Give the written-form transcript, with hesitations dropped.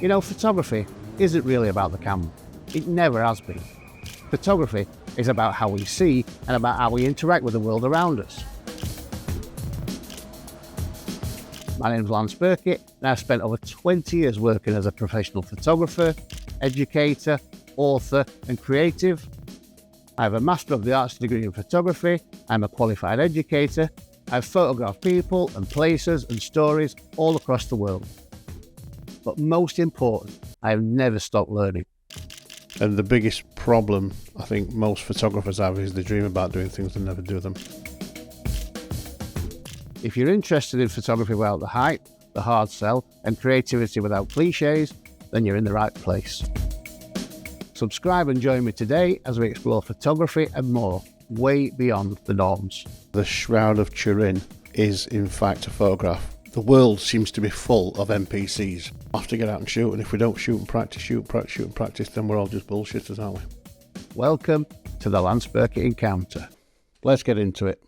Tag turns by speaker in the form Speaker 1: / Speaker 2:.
Speaker 1: You know, photography isn't really about the camera. It never has been. Photography is about how we see and about how we interact with the world around us. My name's Lance Burkitt, and I've spent over 20 years working as a professional photographer, educator, author, and creative. I have a Master of the Arts degree in photography. I'm a qualified educator. I've photographed people and places and stories all across the world. But most important, I have never stopped learning.
Speaker 2: And the biggest problem I think most photographers have is they dream about doing things and never do them.
Speaker 1: If you're interested in photography without the hype, the hard sell, and creativity without cliches, then you're in the right place. Subscribe and join me today as we explore photography and more, way beyond the norms.
Speaker 2: The Shroud of Turin is in fact a photograph. The world seems to be full of NPCs. We'll have to get out and shoot, and if we don't shoot and practice, then we're all just bullshitters, aren't we?
Speaker 1: Welcome to the Lance Burkitt Encounter. Let's get into it.